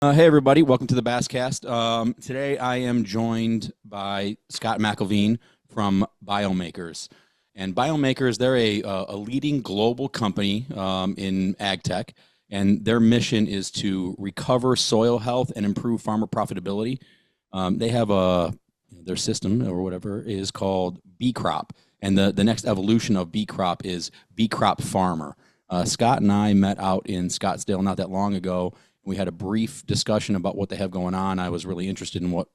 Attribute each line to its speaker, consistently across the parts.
Speaker 1: Hey everybody, welcome to the BASSCAST. Today I am joined by Scott McElveen from Biome Makers. And Biome Makers, they're a leading global company in ag tech, and their mission is to recover soil health and improve farmer profitability. They have their system or whatever is called BeCrop, and the next evolution of BeCrop is BeCrop Farmer. Scott and I met out in Scottsdale not that long ago. We had a brief discussion about what they have going on. I was really interested in what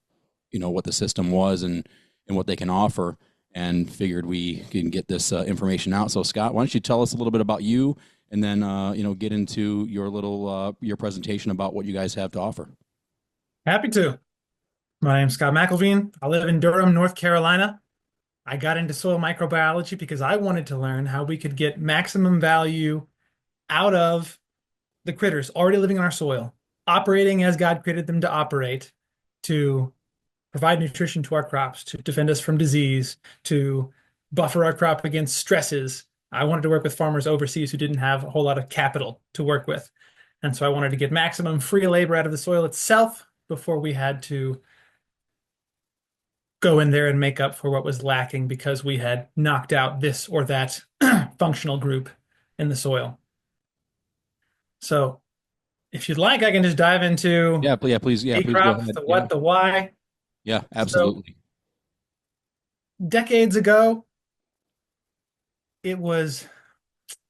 Speaker 1: the system was and what they can offer, and figured we can get this information out. So Scott, why don't you tell us a little bit about you, and then get into your presentation about what you guys have to offer.
Speaker 2: Happy to. My name's Scott McElveen. I live in Durham, North Carolina. I got into soil microbiology because I wanted to learn how we could get maximum value out of the critters already living in our soil, operating as God created them to operate, to provide nutrition to our crops, to defend us from disease, to buffer our crop against stresses. I wanted to work with farmers overseas who didn't have a whole lot of capital to work with. And so I wanted to get maximum free labor out of the soil itself before we had to go in there and make up for what was lacking because we had knocked out this or that functional group in the soil. So if you'd like, I can just dive into
Speaker 1: Yeah, please go
Speaker 2: BeCrop,
Speaker 1: ahead.
Speaker 2: the
Speaker 1: Yeah,
Speaker 2: what, the why.
Speaker 1: yeah,
Speaker 2: So
Speaker 1: absolutely.
Speaker 2: decades ago, it was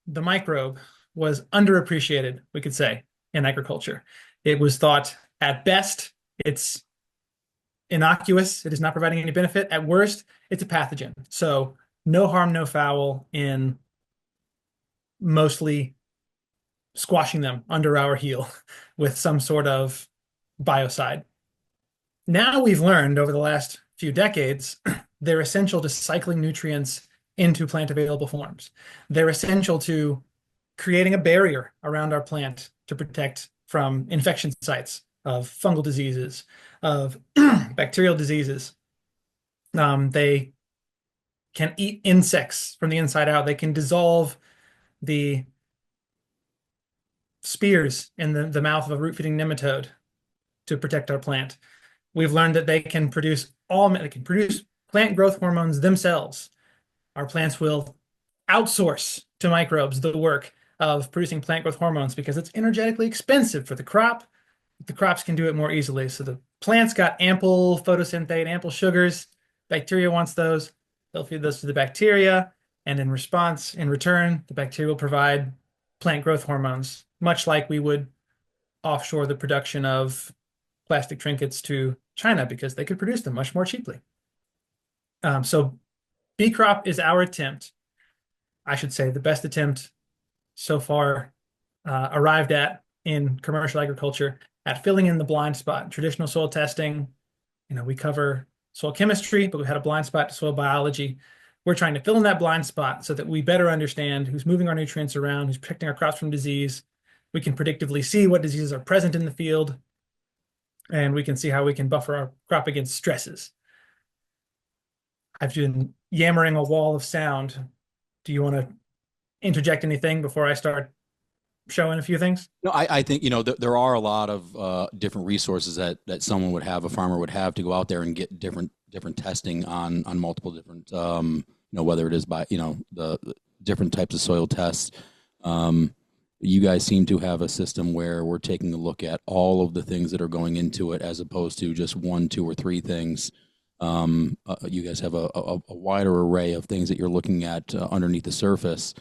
Speaker 2: the microbe was underappreciated, we could say, in agriculture. It was thought at best it's innocuous, it is not providing any benefit. At worst, it's a pathogen. So no harm, no foul in mostly squashing them under our heel with some sort of biocide. Now we've learned over the last few decades, they're essential to cycling nutrients into plant available forms. They're essential to creating a barrier around our plant to protect from infection sites of fungal diseases, of bacterial diseases. They can eat insects from the inside out. They can dissolve the spears in the mouth of a root-feeding nematode to protect our plant. We've learned that they can produce plant growth hormones themselves. Our plants will outsource to microbes the work of producing plant growth hormones because it's energetically expensive for the crop. The crops can do it more easily. So the plant's got ample photosynthate, ample sugars. Bacteria wants those. They'll feed those to the bacteria. And in response, in return, the bacteria will provide plant growth hormones, much like we would offshore the production of plastic trinkets to China because they could produce them much more cheaply. So BeCrop is our attempt, I should say, the best attempt so far arrived at in commercial agriculture at filling in the blind spot. Traditional soil testing, we cover soil chemistry, but we had a blind spot to soil biology. We're trying to fill in that blind spot so that we better understand who's moving our nutrients around, who's protecting our crops from disease. We can predictively see what diseases are present in the field, and we can see how we can buffer our crop against stresses. I've been yammering a wall of sound. Do you want to interject anything before I start showing a few things?
Speaker 1: No, I think there are a lot of different resources that someone would have, a farmer would have to go out there and get different testing on multiple different whether it is by the different types of soil tests. You guys seem to have a system where we're taking a look at all of the things that are going into it as opposed to just one, two, or three things. You guys have a wider array of things that you're looking at underneath the surface,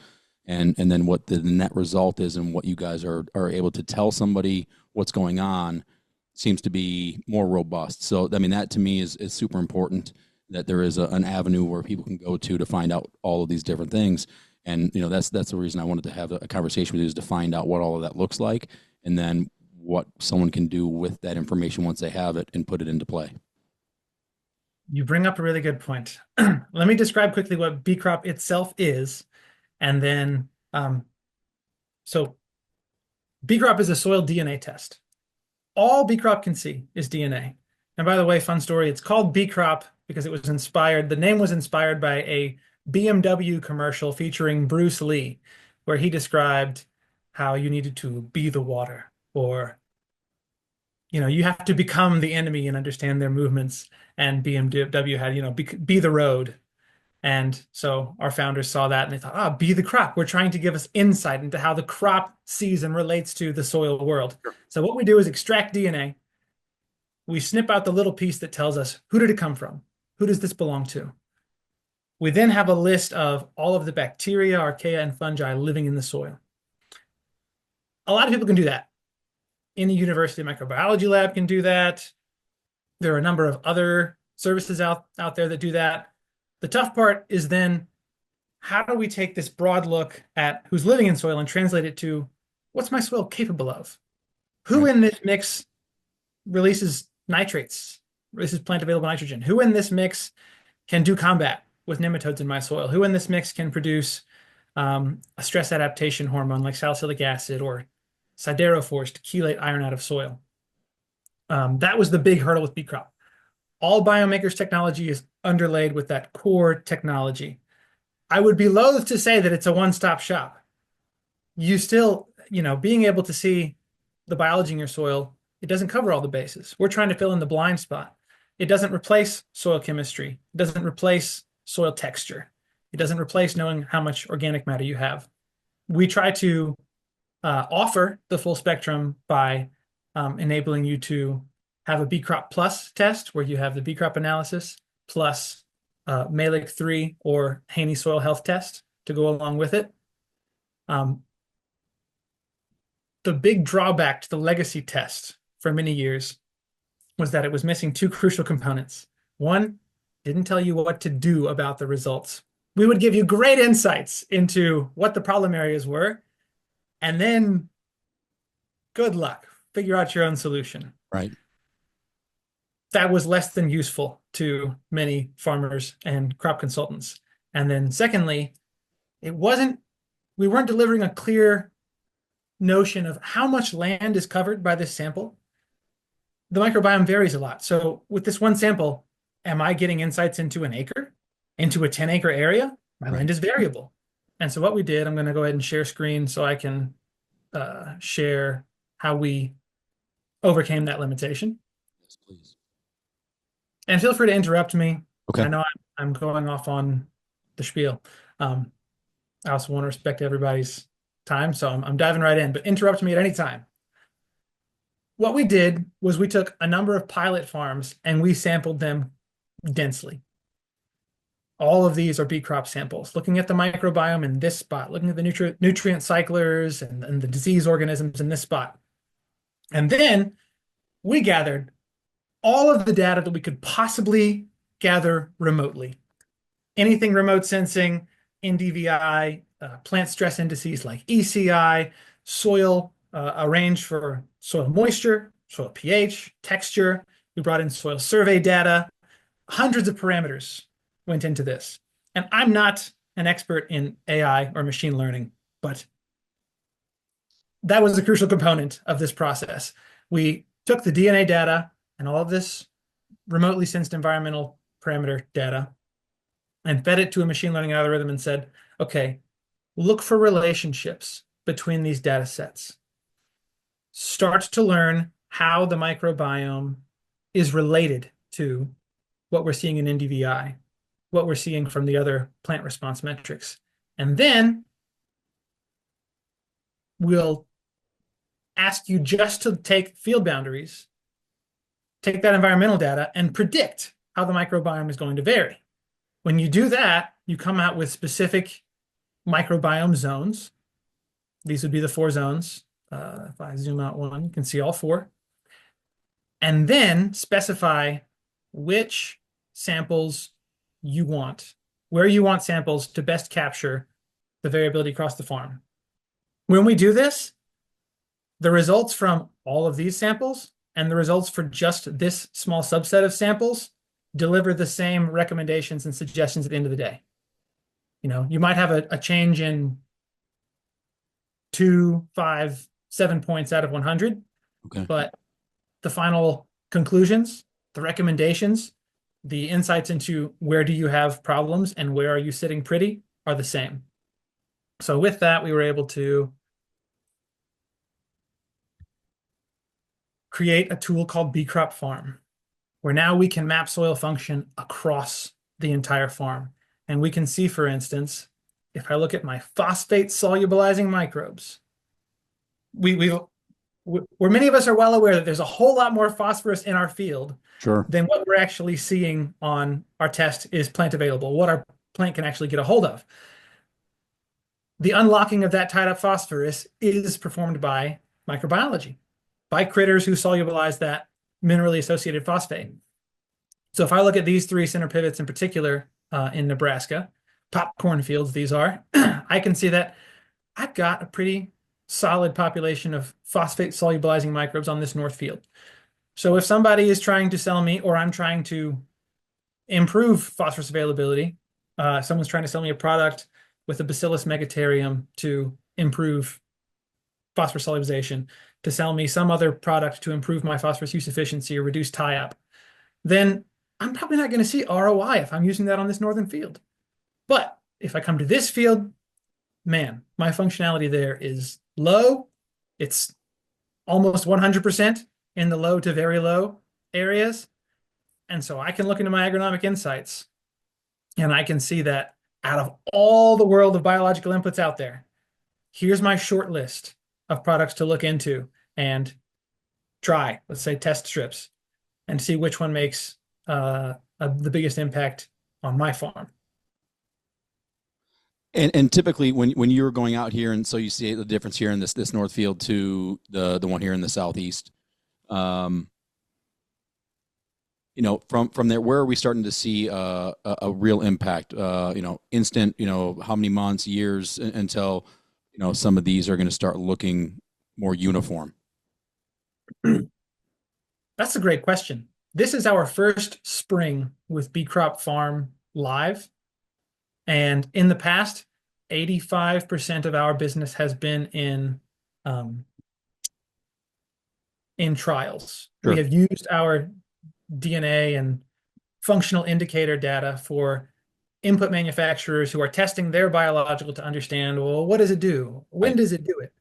Speaker 1: and then what the net result is and what you guys are able to tell somebody what's going on seems to be more robust. So I mean, that to me is super important, that there is an avenue where people can go to find out all of these different things. And that's the reason I wanted to have a conversation with you, is to find out what all of that looks like, and then what someone can do with that information once they have it and put it into play.
Speaker 2: You bring up a really good point. Let me describe quickly what BeCrop itself is, and then so BeCrop is a soil DNA test. All BeCrop can see is DNA. And by the way, fun story, it's called BeCrop because the name was inspired by a BMW commercial featuring Bruce Lee, where he described how you needed to be the water, or you have to become the enemy and understand their movements. And BMW had, be the road. And so our founders saw that and they thought, be the crop. We're trying to give us insight into how the crop sees and relates to the soil world.
Speaker 1: Sure.
Speaker 2: So what we do is extract DNA. We snip out the little piece that tells us, who did it come from? Who does this belong to? We then have a list of all of the bacteria, archaea, and fungi living in the soil. A lot of people can do that. Any university microbiology lab can do that. There are a number of other services out there that do that. The tough part is then, how do we take this broad look at who's living in soil and translate it to what's my soil capable of? Who
Speaker 1: Right.
Speaker 2: in this mix releases nitrates, releases plant available nitrogen? Who in this mix can do combat with nematodes in my soil? Who in this mix can produce a stress adaptation hormone like salicylic acid or siderophores to chelate iron out of soil? That was the big hurdle with BeCrop. All Biome Makers technology is underlaid with that core technology. I would be loath to say that it's a one-stop shop. You still, being able to see the biology in your soil, it doesn't cover all the bases. We're trying to fill in the blind spot. It doesn't replace soil chemistry. It doesn't replace soil texture. It doesn't replace knowing how much organic matter you have. We try to offer the full spectrum by enabling you to have a BeCrop Plus test where you have the BeCrop analysis plus Malic 3 or Haney soil health test to go along with it. The big drawback to the legacy test for many years was that it was missing two crucial components. One, didn't tell you what to do about the results. We would give you great insights into what the problem areas were, and then good luck, figure out your own solution.
Speaker 1: Right.
Speaker 2: That was less than useful to many farmers and crop consultants. And then secondly, we weren't delivering a clear notion of how much land is covered by this sample. The microbiome varies a lot. So with this one sample, am I getting insights into an acre, into a 10-acre area? My
Speaker 1: Right.
Speaker 2: land is variable. And so what we did, I'm going to go ahead and share screen so I can share how we overcame that limitation.
Speaker 1: Yes, please.
Speaker 2: And feel free to interrupt me.
Speaker 1: Okay.
Speaker 2: I know I'm going off on the spiel. I also want to respect everybody's time, so I'm diving right in, but interrupt me at any time. What we did was we took a number of pilot farms and we sampled them densely. All of these are BeCrop samples, looking at the microbiome in this spot, looking at the nutrient cyclers and the disease organisms in this spot. And then we gathered all of the data that we could possibly gather remotely. Anything remote sensing, NDVI, plant stress indices like ECI, soil, a range for soil moisture, soil pH, texture. We brought in soil survey data. Hundreds of parameters went into this. And I'm not an expert in AI or machine learning, but that was a crucial component of this process. We took the DNA data and all of this remotely sensed environmental parameter data and fed it to a machine learning algorithm and said, okay, look for relationships between these data sets. Start to learn how the microbiome is related to what we're seeing in NDVI, what we're seeing from the other plant response metrics. And then we'll ask you just to take field boundaries, take that environmental data, and predict how the microbiome is going to vary. When you do that, you come out with specific microbiome zones. These would be the 4 zones. If I zoom out one, you can see all 4. And then specify which samples you want, where you want samples to best capture the variability across the farm. When we do this, the results from all of these samples and the results for just this small subset of samples deliver the same recommendations and suggestions at the end of the day. You might have a change in 2, 5, 7 points out of 100,
Speaker 1: Okay.
Speaker 2: but the final conclusions, the recommendations, the insights into where do you have problems and where are you sitting pretty are the same. So with that, we were able to create a tool called BeCrop Farm, where now we can map soil function across the entire farm. And we can see, for instance, if I look at my phosphate solubilizing microbes, where many of us are well aware that there's a whole lot more phosphorus in our field
Speaker 1: Sure.
Speaker 2: than what we're actually seeing on our test is plant available, what our plant can actually get a hold of. The unlocking of that tied up phosphorus is performed by microbiology, by critters who solubilize that minerally associated phosphate. So if I look at these three center pivots in particular in Nebraska, popcorn fields these are, I can see that I've got a pretty solid population of phosphate solubilizing microbes on this north field. So if somebody is trying to sell me, or I'm trying to improve phosphorus availability, someone's trying to sell me a product with a Bacillus megaterium to improve phosphorus solubilization, to sell me some other product to improve my phosphorus use efficiency or reduce tie-up, then I'm probably not going to see ROI if I'm using that on this northern field. But if I come to this field, man, my functionality there is low. It's almost 100% in the low to very low areas. And so I can look into my agronomic insights and I can see that out of all the world of biological inputs out there, here's my short list of products to look into and try, let's say test strips, and see which one makes the biggest impact on my farm.
Speaker 1: And typically when you're going out here, and so you see the difference here in this north field to the one here in the southeast, you know, from there, where are we starting to see a real impact? You know, instant. You know, how many months, years until you know some of these are going to start looking more uniform?
Speaker 2: That's a great question. This is our first spring with BeCrop Farm live. And in the past, 85% of our business has been in trials.
Speaker 1: Sure.
Speaker 2: We have used our DNA and functional indicator data for input manufacturers who are testing their biological to understand, well, what does it do? When
Speaker 1: Right.
Speaker 2: does it do it?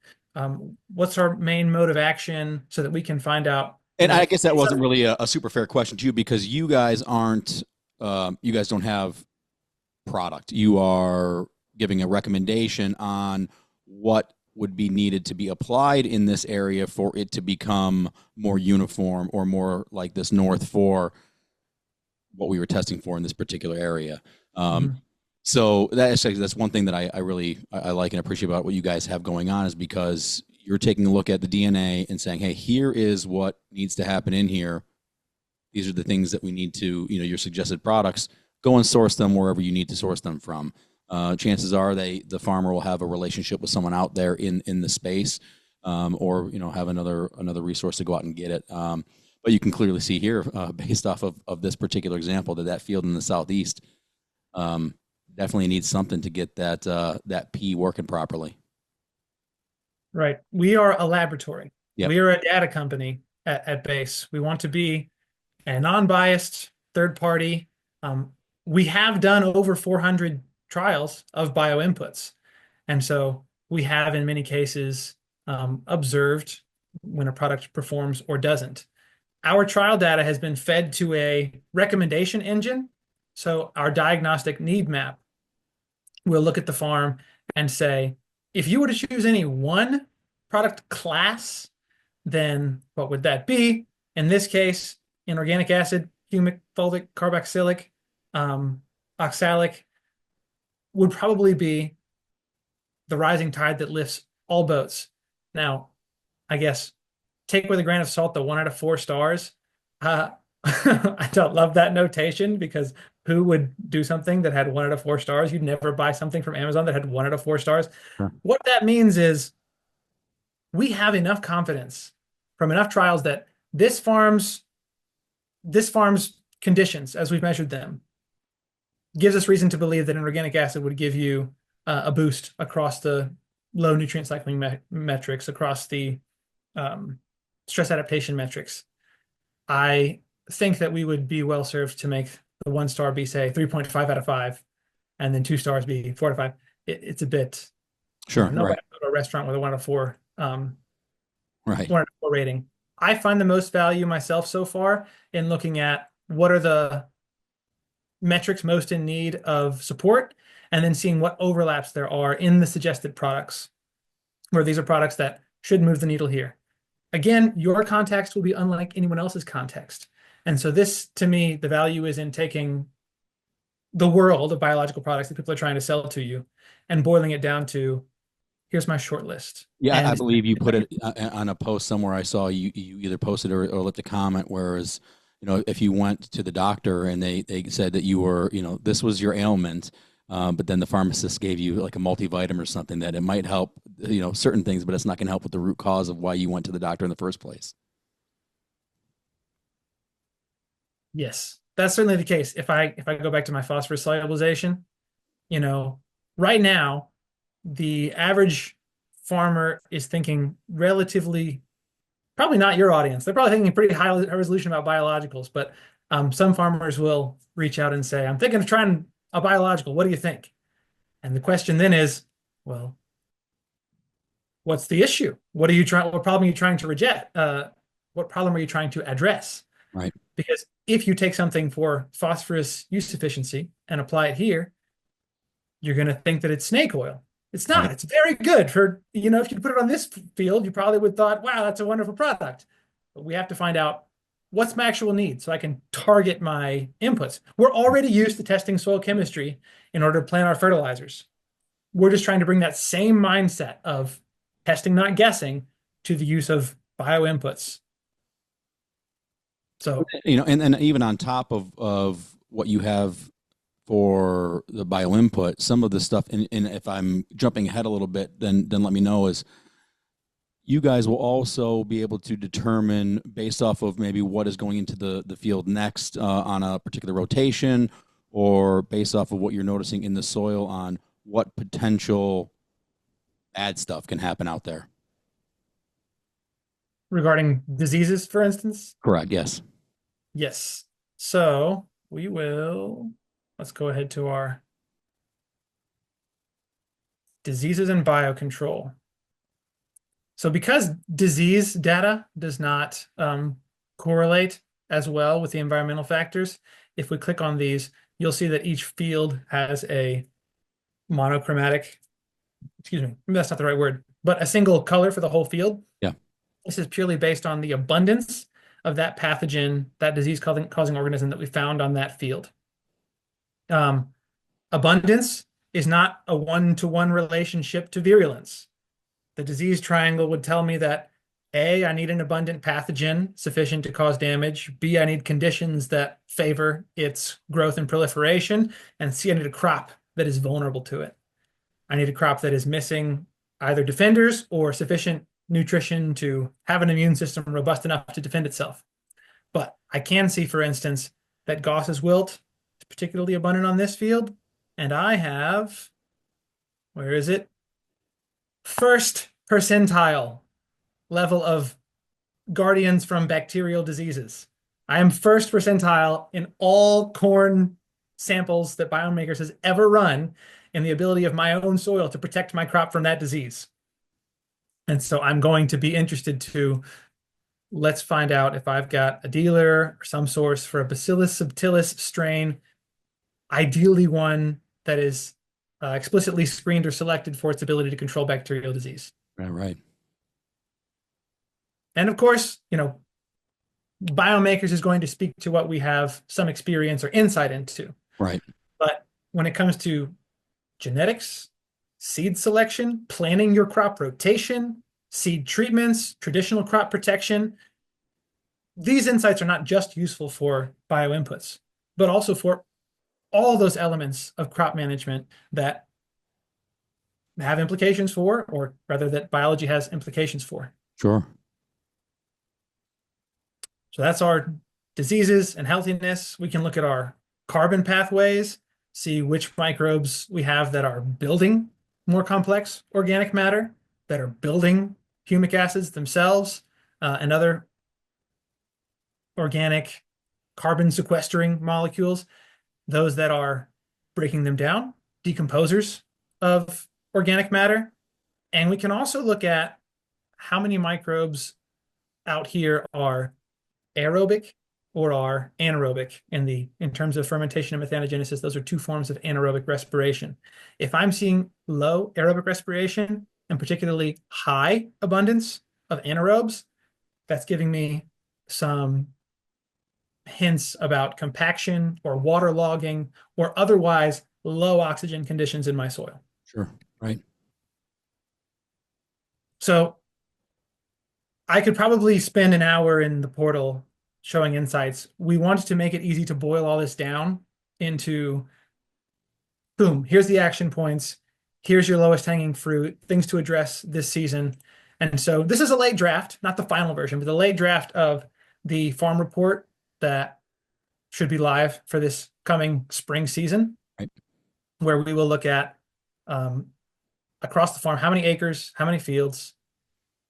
Speaker 2: What's our main mode of action so that we can find out.
Speaker 1: And I guess that wasn't really a super fair question to you because you guys aren't, you guys don't have product. You are giving a recommendation on what would be needed to be applied in this area for it to become more uniform or more like this north for what we were testing for in this particular area. So that's one thing that I really like and appreciate about what you guys have going on is because you're taking a look at the DNA and saying, hey, here is what needs to happen in here. These are the things that we need to, you know, your suggested products, go and source them wherever you need to source them from. Chances are the farmer will have a relationship with someone out there in the space, or you know have another resource to go out and get it. But you can clearly see here, based off of this particular example, that field in the southeast definitely needs something to get that P working properly.
Speaker 2: Right. We are a laboratory.
Speaker 1: Yep.
Speaker 2: We are a data company at base. We want to be a non-biased third party. We have done over 400 trials of bio inputs. And so we have, in many cases, observed when a product performs or doesn't. Our trial data has been fed to a recommendation engine. So our diagnostic need map will look at the farm and say, if you were to choose any one product class, then what would that be? In this case, in organic acid, humic, fulvic, carboxylic, oxalic would probably be the rising tide that lifts all boats. Now, I guess take with a grain of salt the 1 out of 4 stars. I don't love that notation because who would do something that had 1 out of 4 stars? You'd never buy something from Amazon that had 1 out of 4 stars. Sure. What that means is we have enough confidence from enough trials that this farm's conditions, as we've measured them, gives us reason to believe that an organic acid would give you a boost across the low nutrient cycling metrics, across the stress adaptation metrics. I think that we would be well served to make the 1 star be, say, 3.5 out of 5, and then 2 stars be 4 out of 5. It's a bit
Speaker 1: sure.
Speaker 2: No,
Speaker 1: right.
Speaker 2: Go to a restaurant with a 1 out of 4,
Speaker 1: right.
Speaker 2: 1 out of 4 rating. I find the most value myself so far in looking at what are the metrics most in need of support, and then seeing what overlaps there are in the suggested products, where these are products that should move the needle here. Again, your context will be unlike anyone else's context. And so this, to me, the value is in taking the world of biological products that people are trying to sell to you and boiling it down to, here's my short list.
Speaker 1: Yeah, I
Speaker 2: And
Speaker 1: believe you put it on a post somewhere. I saw you either posted or left a comment. Whereas, if you went to the doctor and they said that you were, this was your ailment, but then the pharmacist gave you like a multivitamin or something, that it might help, certain things, but it's not going to help with the root cause of why you went to the doctor in the first place.
Speaker 2: yes, that's certainly the case. If I go back to my phosphorus solubilization, you know, right now, the average farmer is thinking relatively, probably not your audience. They're probably thinking pretty high resolution about biologicals, but some farmers will reach out and say, I'm thinking of trying a biological. What do you think? And the question then is, well, what's the issue? What problem are you trying to reject? What problem are you trying to address?
Speaker 1: Right.
Speaker 2: Because if you take something for phosphorus use efficiency and apply it here, you're going to think that it's snake oil. It's not.
Speaker 1: Right.
Speaker 2: It's very good for, if you put it on this field, you probably would thought, wow, that's a wonderful product. But we have to find out what's my actual need so I can target my inputs. We're already used to testing soil chemistry in order to plan our fertilizers. We're just trying to bring that same mindset of testing, not guessing, to the use of bio inputs. So,
Speaker 1: And even on top of what you have for the bio input, some of the stuff, and if I'm jumping ahead a little bit, then let me know, is you guys will also be able to determine based off of maybe what is going into the field next on a particular rotation, or based off of what you're noticing in the soil on what potential bad stuff can happen out there.
Speaker 2: regarding diseases, for instance,
Speaker 1: Correct. Yes.
Speaker 2: yes. So let's go ahead to our diseases and biocontrol. So because disease data does not correlate as well with the environmental factors, if we click on these, you'll see that each field has a monochromatic, excuse me, maybe that's not the right word, but a single color for the whole field.
Speaker 1: Yeah.
Speaker 2: This is purely based on the abundance of that pathogen, that disease-causing organism that we found on that field. Abundance is not a one-to-one relationship to virulence. The disease triangle would tell me that A, I need an abundant pathogen sufficient to cause damage. B, I need conditions that favor its growth and proliferation. And C, I need a crop that is vulnerable to it. I need a crop that is missing either defenders or sufficient nutrition to have an immune system robust enough to defend itself. But I can see, for instance, that Gauss's wilt is particularly abundant on this field. And I have, where is it? First percentile level of guardians from bacterial diseases. I am first percentile in all corn samples that Biome Makers has ever run in the ability of my own soil to protect my crop from that disease. And so I'm going to be interested to, let's find out if I've got a dealer or some source for a Bacillus subtilis strain, ideally one that is explicitly screened or selected for its ability to control bacterial disease.
Speaker 1: Right.
Speaker 2: And of course, Biome Makers is going to speak to what we have some experience or insight into.
Speaker 1: Right.
Speaker 2: But when it comes to genetics, seed selection, planning your crop rotation, seed treatments, traditional crop protection, these insights are not just useful for bio inputs, but also for all those elements of crop management that have implications for, or rather that biology has implications for.
Speaker 1: Sure.
Speaker 2: So that's our diseases and healthiness. We can look at our carbon pathways, see which microbes we have that are building more complex organic matter, that are building humic acids themselves, and other organic carbon sequestering molecules, those that are breaking them down, decomposers of organic matter. And we can also look at how many microbes out here are aerobic or are anaerobic in terms of fermentation and methanogenesis. Those are two forms of anaerobic respiration. If I'm seeing low aerobic respiration and particularly high abundance of anaerobes, that's giving me some hints about compaction or waterlogging or otherwise low oxygen conditions in my soil.
Speaker 1: Sure. Right.
Speaker 2: So I could probably spend an hour in the portal showing insights. We wanted to make it easy to boil all this down into boom, here's the action points. Here's your lowest hanging fruit, things to address this season. And so this is a late draft, not the final version, but the late draft of the farm report that should be live for this coming spring season,
Speaker 1: Right.
Speaker 2: where we will look at across the farm, how many acres, how many fields,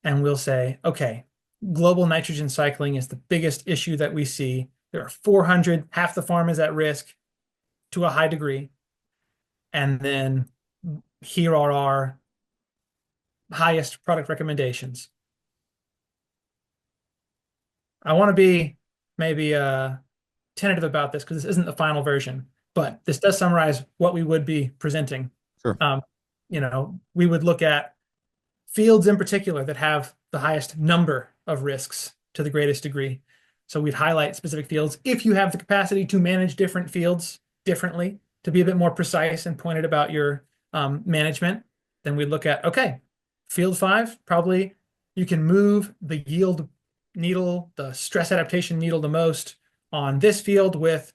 Speaker 2: and we'll say, okay, global nitrogen cycling is the biggest issue that we see. There are 400, half the farm is at risk to a high degree. And then here are our highest product recommendations. I want to be maybe tentative about this because this isn't the final version, but this does summarize what we would be presenting.
Speaker 1: Sure.
Speaker 2: We would look at fields in particular that have the highest number of risks to the greatest degree. So we'd highlight specific fields. If you have the capacity to manage different fields differently, to be a bit more precise and pointed about your management, then we'd look at, okay, field 5, probably you can move the yield needle, the stress adaptation needle the most on this field with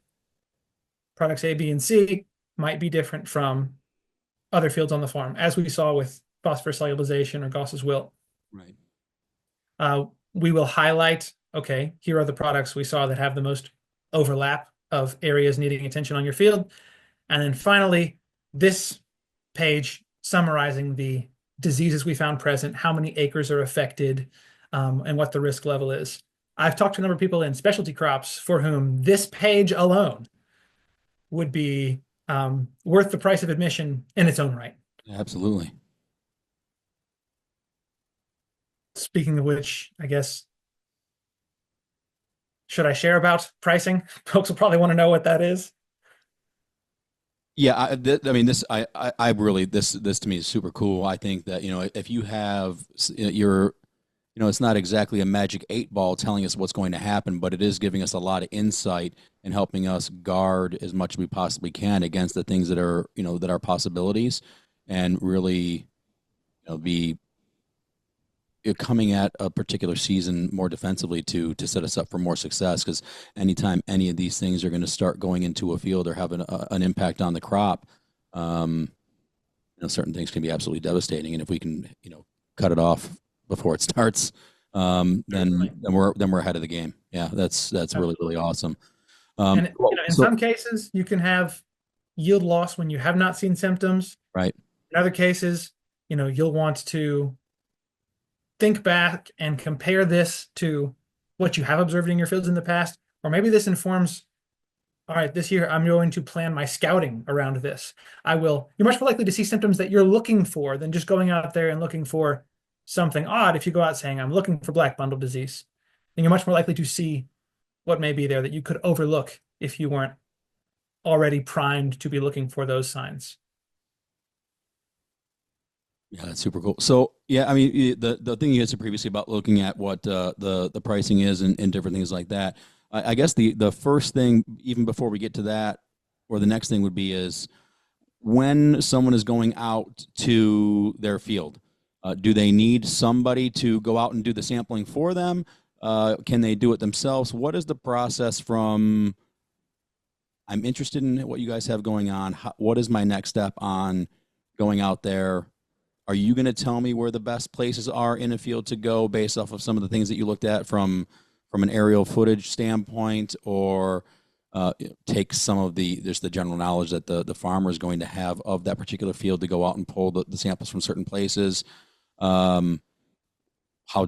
Speaker 2: products A, B, and C might be different from other fields on the farm, as we saw with phosphorus solubilization or Gauss's wilt.
Speaker 1: Right.
Speaker 2: We will highlight, okay, here are the products we saw that have the most overlap of areas needing attention on your field. And then finally, this page summarizing the diseases we found present, how many acres are affected, and what the risk level is. I've talked to a number of people in specialty crops for whom this page alone would be worth the price of admission in its own right.
Speaker 1: Absolutely.
Speaker 2: Speaking of which, I guess, should I share about pricing? Folks will probably want to know what that is.
Speaker 1: Yeah, I mean, I really, this to me is super cool. I think that, if you have it's not exactly a magic 8 ball telling us what's going to happen, but it is giving us a lot of insight and helping us guard as much as we possibly can against the things that are, that are possibilities, and really, be coming at a particular season more defensively to set us up for more success. Because anytime any of these things are going to start going into a field or have an impact on the crop, certain things can be absolutely devastating. And if we can, cut it off before it starts, then we're ahead of the game. Yeah, that's really, really awesome.
Speaker 2: And in some cases, you can have yield loss when you have not seen symptoms.
Speaker 1: Right.
Speaker 2: In other cases, you'll want to think back and compare this to what you have observed in your fields in the past, or maybe this informs, all right, this year I'm going to plan my scouting around this. You're much more likely to see symptoms that you're looking for than just going out there and looking for something odd. If you go out saying, I'm looking for black bundle disease, then you're much more likely to see what may be there that you could overlook if you weren't already primed to be looking for those signs.
Speaker 1: Yeah, that's super cool. So yeah, I mean, the thing you said previously about looking at what the pricing is and different things like that. I guess the first thing, even before we get to that, or the next thing would be is when someone is going out to their field, do they need somebody to go out and do the sampling for them? Can they do it themselves? What is the process from, I'm interested in what you guys have going on. What is my next step on going out there? Are you going to tell me where the best places are in a field to go based off of some of the things that you looked at from an aerial footage standpoint, or take some of just the general knowledge that the farmer is going to have of that particular field to go out and pull the samples from certain places? How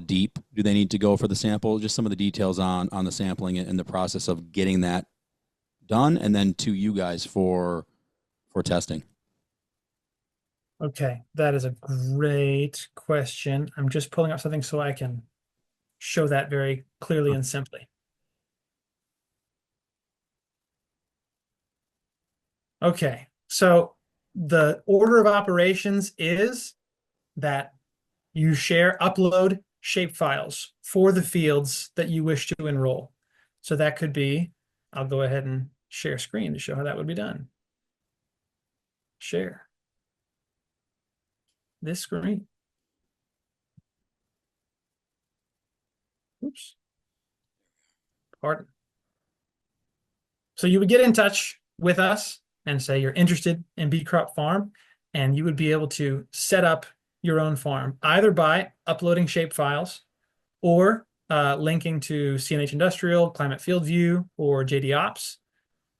Speaker 1: deep do they need to go for the sample? Just some of the details on the sampling and the process of getting that done, and then to you guys for testing.
Speaker 2: Okay, that is a great question. I'm just pulling up something so I can show that very clearly and simply. Okay, so the order of operations is that you upload shapefiles for the fields that you wish to enroll. So that could be, I'll go ahead and share screen to show how that would be done. Share this screen. Oops, pardon. So you would get in touch with us and say you're interested in BeCrop Farm, and you would be able to set up your own farm either by uploading shapefiles or linking to CNH Industrial, Climate Field View, or JD Ops.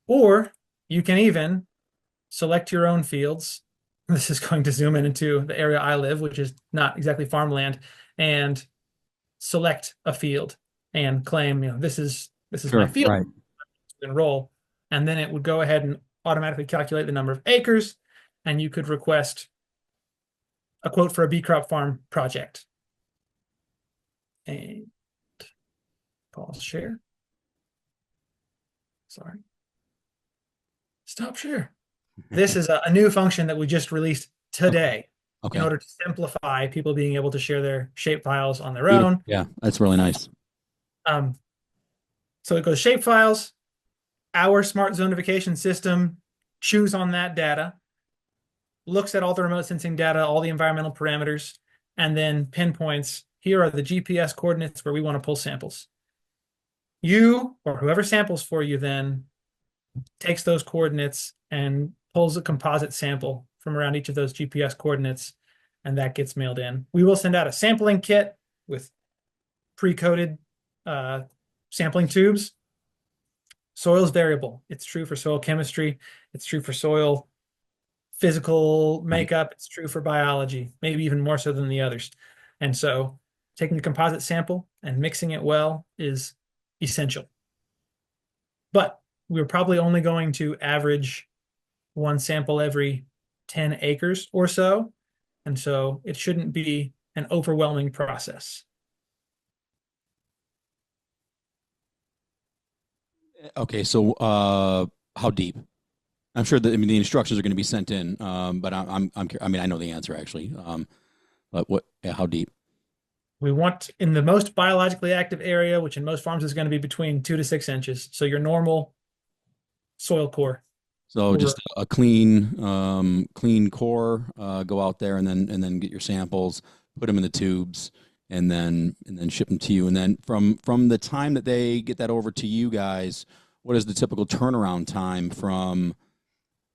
Speaker 2: Or you can even select your own fields. This is going to zoom in into the area I live, which is not exactly farmland, and select a field and claim, this is my
Speaker 1: Sure.
Speaker 2: field
Speaker 1: Right.
Speaker 2: to enroll. And then it would go ahead and automatically calculate the number of acres, and you could request a quote for a BeCrop Farm project. And pause share. Sorry. Stop share. This is a new function that we just released today in
Speaker 1: Okay.
Speaker 2: order to simplify people being able to share their shapefiles on their own.
Speaker 1: Yeah, that's really nice.
Speaker 2: So it goes shapefiles, our smart zonification system chews on that data, looks at all the remote sensing data, all the environmental parameters, and then pinpoints, here are the GPS coordinates where we want to pull samples. You or whoever samples for you then takes those coordinates and pulls a composite sample from around each of those GPS coordinates, and that gets mailed in. We will send out a sampling kit with pre-coded sampling tubes. Soil is variable. It's true for soil chemistry. It's true for soil physical makeup. It's true for biology, maybe even more so than the others. And so taking a composite sample and mixing it well is essential. But we're probably only going to average one sample every 10 acres or so. And so it shouldn't be an overwhelming process.
Speaker 1: Okay, so how deep? I'm sure that the instructions are going to be sent in, but I mean I know the answer actually. But what? Yeah, how deep?
Speaker 2: We want in the most biologically active area, which in most farms is going to be between 2 to 6 inches. So your normal soil core.
Speaker 1: So just a clean core. Go out there and then get your samples, put them in the tubes, and then ship them to you. And then from the time that they get that over to you guys, what is the typical turnaround time from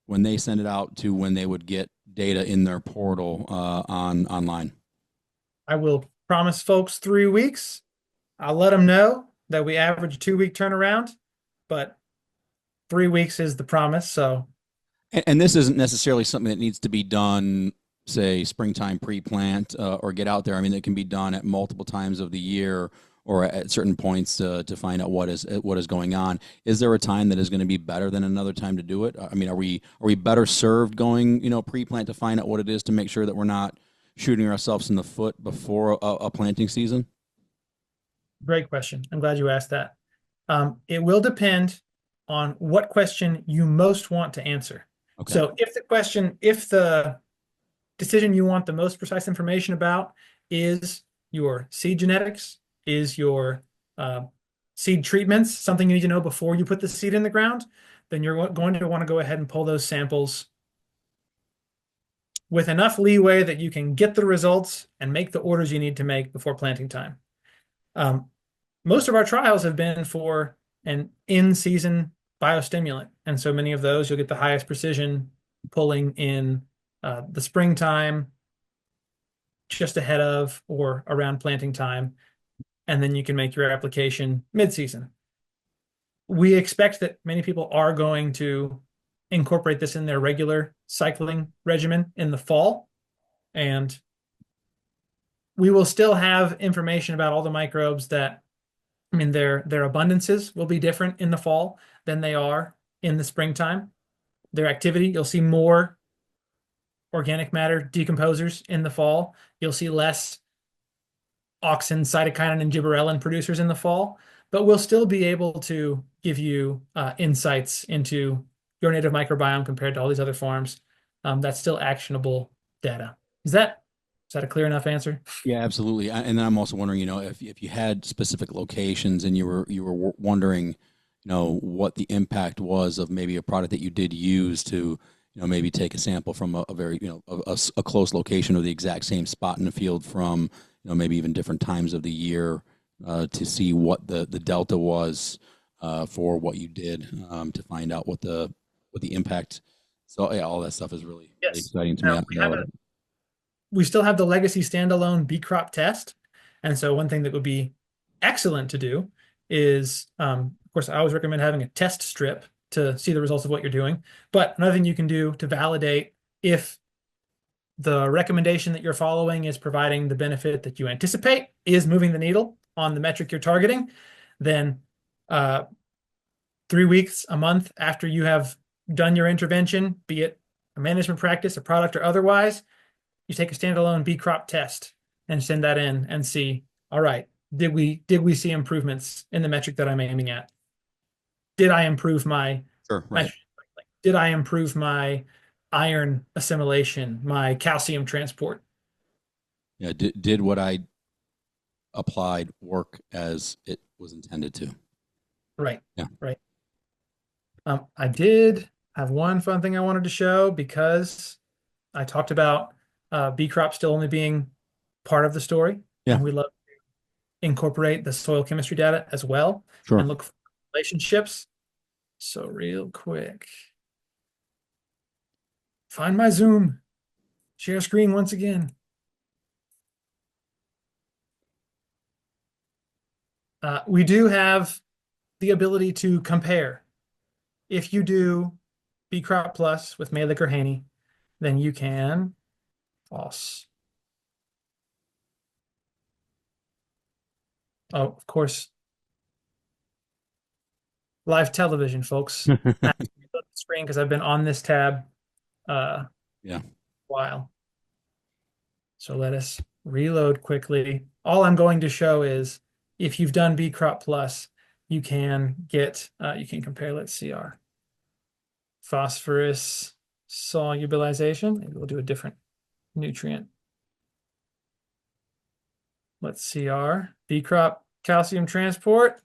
Speaker 1: when they send it out to when they would get data in their portal online?
Speaker 2: I will promise folks 3 weeks. I'll let them know that we average 2-week turnaround, but 3 weeks is the promise. So,
Speaker 1: and this isn't necessarily something that needs to be done, say springtime pre-plant or get out there. I mean, it can be done at multiple times of the year or at certain points to find out what is going on. Is there a time that is going to be better than another time to do it? I mean, are we better served going pre-plant to find out what it is to make sure that we're not shooting ourselves in the foot before a planting season?
Speaker 2: great question. I'm glad you asked that. It will depend on what question you most want to answer.
Speaker 1: Okay.
Speaker 2: So if the decision you want the most precise information about is your seed genetics, is your seed treatments, something you need to know before you put the seed in the ground, then you're going to want to go ahead and pull those samples with enough leeway that you can get the results and make the orders you need to make before planting time. Most of our trials have been for an in-season biostimulant, and so many of those you'll get the highest precision pulling in the springtime, just ahead of or around planting time, and then you can make your application mid-season. We expect that many people are going to incorporate this in their regular cycling regimen in the fall, and we will still have information about all the microbes that, I mean, their abundances will be different in the fall than they are in the springtime. Their activity, you'll see more organic matter decomposers in the fall. You'll see less auxin, cytokinin, and gibberellin producers in the fall, but we'll still be able to give you insights into your native microbiome compared to all these other farms. That's still actionable data. Is that a clear enough answer?
Speaker 1: Yeah, absolutely. And then I'm also wondering, if you had specific locations and you were wondering, what the impact was of maybe a product that you did use to, maybe take a sample from a very, a close location or the exact same spot in the field from, maybe even different times of the year, to see what the delta was for what you did, to find out what the impact. So yeah, all that stuff is really, really
Speaker 2: Yes.
Speaker 1: exciting to me.
Speaker 2: Now, we still have the legacy standalone BeCrop test. And so one thing that would be excellent to do is, of course, I always recommend having a test strip to see the results of what you're doing. But another thing you can do to validate if the recommendation that you're following is providing the benefit that you anticipate, is moving the needle on the metric you're targeting, then 3 weeks, a month after you have done your intervention, be it a management practice, a product, or otherwise, you take a standalone BeCrop test and send that in and see, all right, did we see improvements in the metric that I'm aiming at? Did I improve my
Speaker 1: Sure, right.
Speaker 2: metric? Did I improve my iron assimilation, my calcium transport?
Speaker 1: Yeah, did what I applied work as it was intended to?
Speaker 2: Right,
Speaker 1: Yeah.
Speaker 2: right. I did have one fun thing I wanted to show because I talked about BeCrop still only being part of the story,
Speaker 1: Yeah,
Speaker 2: and we love to incorporate the soil chemistry data as well
Speaker 1: sure.
Speaker 2: and look for relationships. So real quick, find my Zoom, share screen once again. We do have the ability to compare. If you do BeCrop Plus with Malick or Haney, then you can false. Oh, of course, live television, folks. I have to reload the screen because I've been on this tab a
Speaker 1: Yeah.
Speaker 2: while. So let us reload quickly. All I'm going to show is if you've done BeCrop Plus, you can compare, let's see, our phosphorus solubilization. Maybe we'll do a different nutrient. Let's see our BeCrop calcium transport.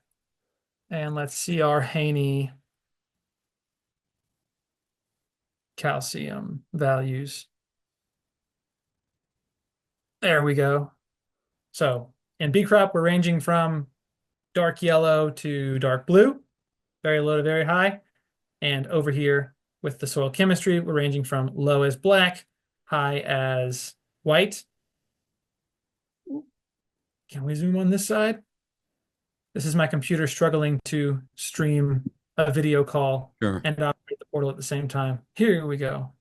Speaker 2: And let's see our Haney calcium values. There we go. So in BeCrop, we're ranging from dark yellow to dark blue, very low to very high. And over here with the soil chemistry, we're ranging from low as black, high as white. Can we zoom on this side? This is my computer struggling to stream a video call
Speaker 1: Sure.
Speaker 2: and operate the portal at the same time. Here we go.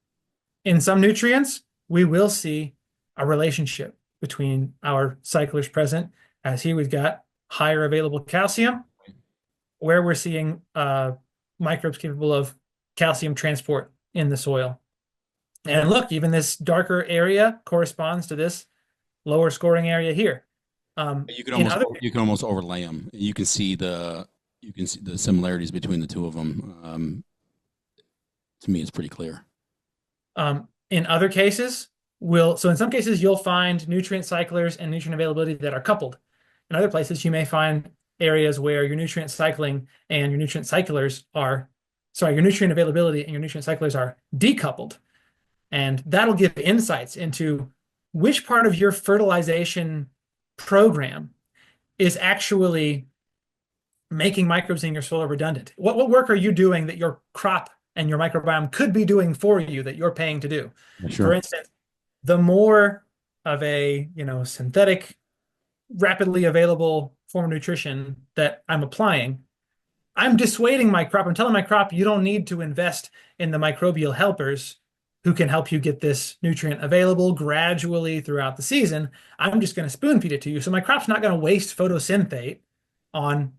Speaker 2: In some nutrients, we will see a relationship between our cyclers present, as here we've got higher available calcium, where we're seeing microbes capable of calcium transport in the soil. And look, even this darker area corresponds to this lower scoring area here.
Speaker 1: You can almost overlay them. You can see the similarities between the two of them. To me, it's pretty clear.
Speaker 2: In other cases, in some cases you'll find nutrient cyclers and nutrient availability that are coupled. In other places, you may find areas where your nutrient cycling and your nutrient cyclers your nutrient availability and your nutrient cyclers are decoupled. And that'll give insights into which part of your fertilization program is actually making microbes in your soil redundant. What work are you doing that your crop and your microbiome could be doing for you that you're paying to do?
Speaker 1: Sure.
Speaker 2: For instance, the more of a synthetic, rapidly available form of nutrition that I'm applying, I'm dissuading my crop. I'm telling my crop you don't need to invest in the microbial helpers who can help you get this nutrient available gradually throughout the season. I'm just going to spoon feed it to you. So my crop's not going to waste photosynthate on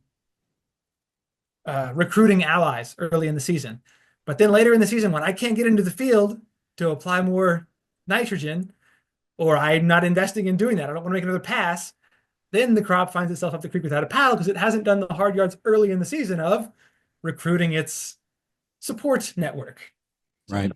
Speaker 2: recruiting allies early in the season. But then later in the season, when I can't get into the field to apply more nitrogen, or I'm not investing in doing that, I don't want to make another pass, then the crop finds itself up the creek without a paddle because it hasn't done the hard yards early in the season of recruiting its support network.
Speaker 1: Right.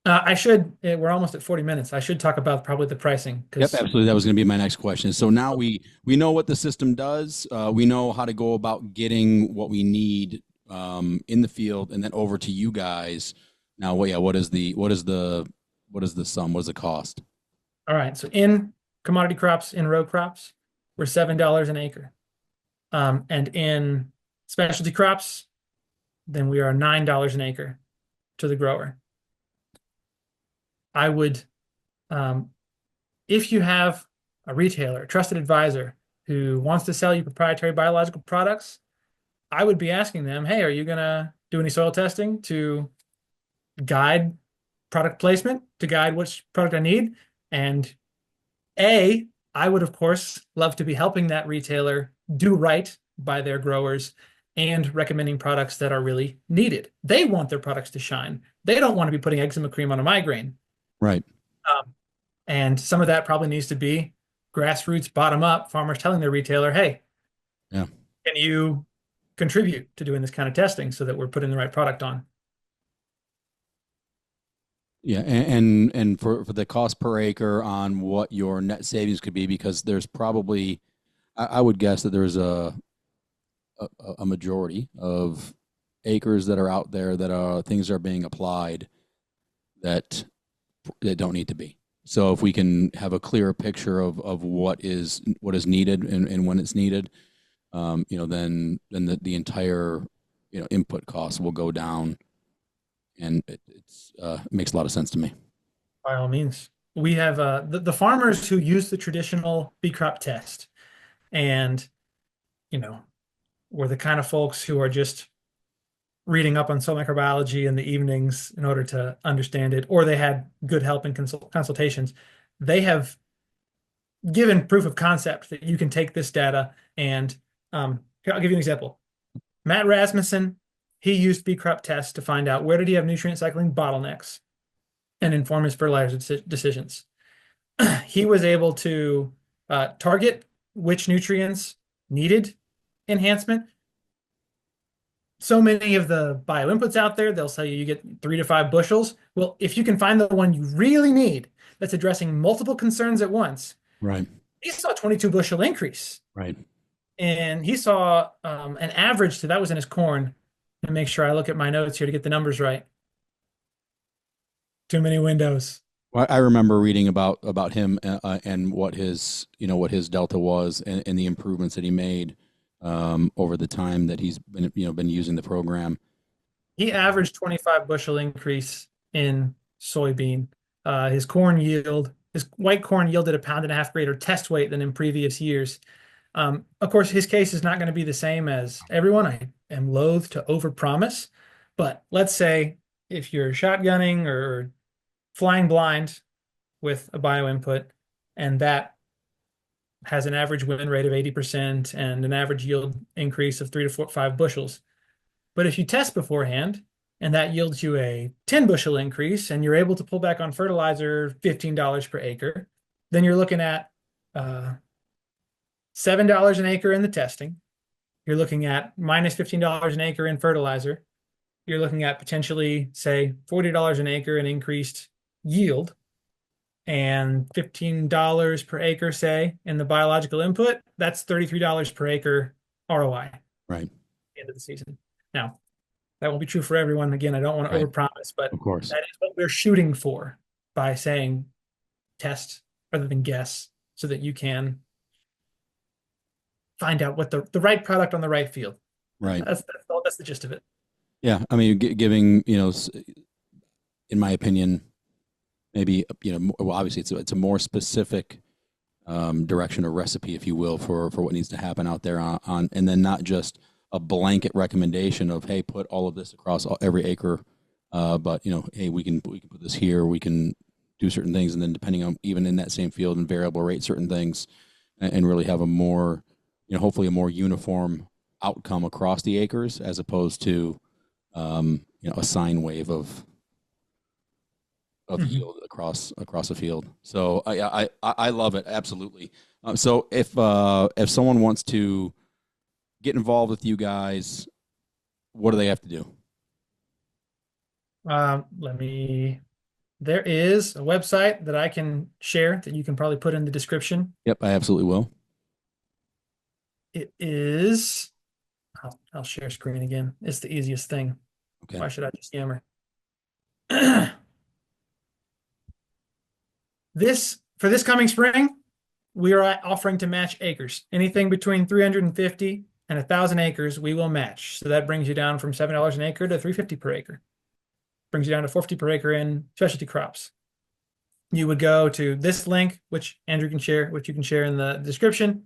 Speaker 2: We're almost at 40 minutes. I should talk about probably the pricing
Speaker 1: Yep,
Speaker 2: because
Speaker 1: absolutely. That was going to be my next question. So now we know what the system does. We know how to go about getting what we need in the field, and then over to you guys. Now, what is the sum? What is the cost?
Speaker 2: all right, so in commodity crops, in row crops, we're $7 an acre. And in specialty crops, then we are $9 an acre to the grower. I would, if you have a retailer, a trusted advisor who wants to sell you proprietary biological products, I would be asking them, hey, are you going to do any soil testing to guide product placement, to guide which product I need? And I would, of course, love to be helping that retailer do right by their growers and recommending products that are really needed. They want their products to shine. They don't want to be putting eczema cream on a migraine.
Speaker 1: Right.
Speaker 2: And some of that probably needs to be grassroots, bottom up, farmers telling their retailer, hey,
Speaker 1: Yeah.
Speaker 2: can you contribute to doing this kind of testing so that we're putting the right product on?
Speaker 1: Yeah, and for the cost per acre on what your net savings could be, because there's probably, I would guess that there's a majority of acres that are out there that things are being applied that don't need to be. So if we can have a clearer picture of what is needed and when it's needed, then the entire input cost will go down, and it makes a lot of sense to me.
Speaker 2: By all means. We have the farmers who use the traditional BeCrop test and, you know, we're the kind of folks who are just reading up on soil microbiology in the evenings in order to understand it, or they had good help in consultations. They have given proof of concept that you can take this data and here, I'll give you an example. Matt Rasmussen, he used BeCrop tests to find out where did he have nutrient cycling bottlenecks and inform his fertilizer decisions. He was able to target which nutrients needed enhancement. So many of the bio inputs out there, they'll tell you you get 3 to 5 bushels. Well, if you can find the one you really need that's addressing multiple concerns at once,
Speaker 1: Right.
Speaker 2: he saw a 22 bushel increase.
Speaker 1: Right.
Speaker 2: And he saw an average that was in his corn. And make sure I look at my notes here to get the numbers right. Too many windows.
Speaker 1: Well, I remember reading about him and what his delta was, and the improvements that he made over the time that he's been using the program.
Speaker 2: He averaged 25 bushel increase in soybean. His white corn yielded 1.5 pounds greater test weight than in previous years. Of course, his case is not going to be the same as everyone. I am loath to overpromise, but let's say if you're shotgunning or flying blind with a bio input, and that has an average win rate of 80% and an average yield increase of 3 to 5 bushels. But if you test beforehand and that yields you a 10 bushel increase and you're able to pull back on fertilizer $15 per acre, then you're looking at $7 an acre in the testing. You're looking at minus $15 an acre in fertilizer. You're looking at potentially, say, $40 an acre in increased yield and $15 per acre, say, in the biological input. That's $33 per acre ROI.
Speaker 1: Right.
Speaker 2: End of the season. Now, that won't be true for everyone. Again, I don't want to overpromise, but
Speaker 1: of course,
Speaker 2: that is what we're shooting for by saying test rather than guess, so that you can find out what the right product on the right field.
Speaker 1: Right.
Speaker 2: That's the gist of it.
Speaker 1: Yeah, I mean, giving in my opinion, maybe well, obviously it's a more specific direction or recipe, if you will, for what needs to happen out there on, and then not just a blanket recommendation of, hey, put all of this across every acre, but hey, we can put this here, we can do certain things, and then depending on even in that same field and variable rate certain things, and really have a more hopefully a more uniform outcome across the acres, as opposed to a sine wave of yield across a field. So I love it, absolutely. So if someone wants to get involved with you guys, what do they have to do?
Speaker 2: Let me, there is a website that I can share that you can probably put in the description.
Speaker 1: Yep, I absolutely will.
Speaker 2: It is, I'll share screen again. It's the easiest thing.
Speaker 1: Okay.
Speaker 2: Why should I just yammer? For this coming spring, we are offering to match acres. Anything between 350 and 1,000 acres, we will match. So that brings you down from $7 an acre to 350 per acre. Brings you down to 450 per acre in specialty crops. You would go to this link, which Andrew can share, which you can share in the description,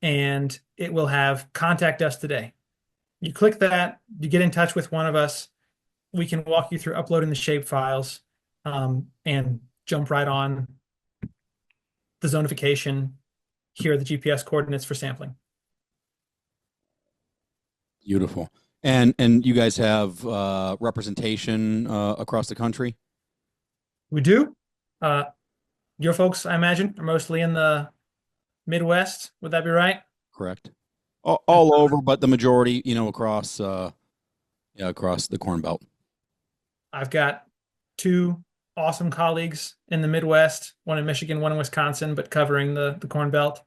Speaker 2: and it will have contact us today. You click that, you get in touch with one of us. We can walk you through uploading the shape files, and jump right on the zonification. Here are the GPS coordinates for sampling.
Speaker 1: Beautiful. And you guys have representation across the country?
Speaker 2: We do. Uh, your folks, I imagine, are mostly in the Midwest. Would that be right?
Speaker 1: Correct. All over, but the majority, across yeah, across the Corn Belt.
Speaker 2: I've got two awesome colleagues in the Midwest, one in Michigan, one in Wisconsin, but covering the Corn Belt.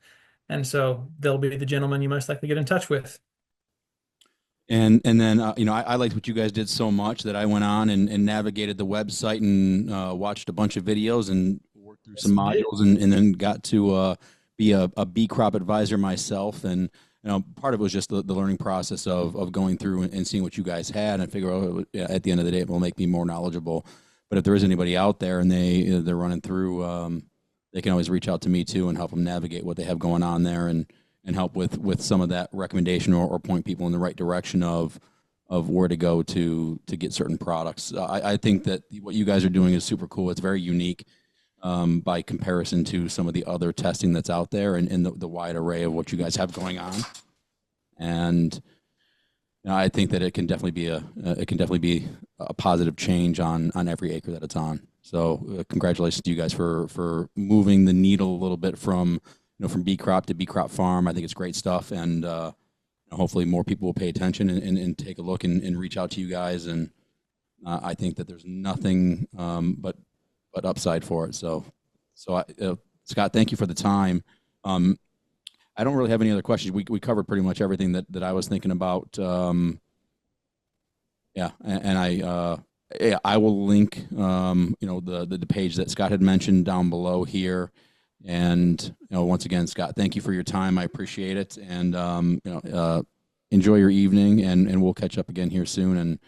Speaker 2: And so they'll be the gentleman you most likely get in touch with.
Speaker 1: And then I liked what you guys did so much that I went on and navigated the website and watched a bunch of videos and worked through some modules and then got to be a BeCrop advisor myself. And part of it was just the learning process of going through and seeing what you guys had and figure out at the end of the day it will make me more knowledgeable. But if there is anybody out there and they're running through, they can always reach out to me too and help them navigate what they have going on there and help with some of that recommendation or point people in the right direction of where to go to get certain products. I think that what you guys are doing is super cool. It's very unique by comparison to some of the other testing that's out there and the wide array of what you guys have going on. And I think that it can definitely be a positive change on every acre that it's on. So congratulations to you guys for moving the needle a little bit from from BeCrop to BeCrop Farm. I think it's great stuff, and hopefully more people will pay attention and take a look and reach out to you guys. And I think that there's nothing but upside for it. So Scott, thank you for the time. I don't really have any other questions. We covered pretty much everything that I was thinking about. Yeah, and I will link the page that Scott had mentioned down below here. And once again, Scott, thank you for your time. I appreciate it, and enjoy your evening, and we'll catch up again here soon.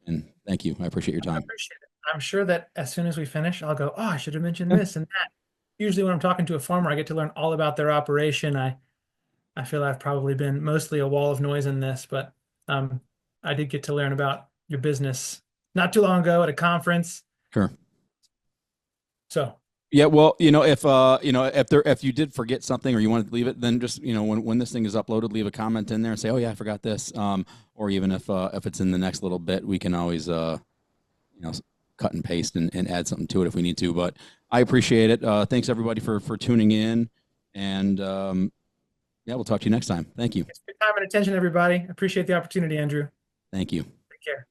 Speaker 1: And thank you. I appreciate your
Speaker 2: I
Speaker 1: time.
Speaker 2: appreciate it. I'm sure that as soon as we finish, I'll go, oh, I should have mentioned this and that. Usually when I'm talking to a farmer, I get to learn all about their operation. I feel I've probably been mostly a wall of noise in this, but I did get to learn about your business not too long ago at a conference.
Speaker 1: Sure.
Speaker 2: So
Speaker 1: Yeah, well, if you did forget something or you wanted to leave it, then just when this thing is uploaded, leave a comment in there and say, oh yeah, I forgot this. Or even if it's in the next little bit, we can always cut and paste and add something to it if we need to. But I appreciate it. Thanks everybody for tuning in, and yeah, we'll talk to you next time. Thank you.
Speaker 2: it's good time and attention, everybody. Appreciate the opportunity, Andrew.
Speaker 1: Thank you.
Speaker 2: Take care.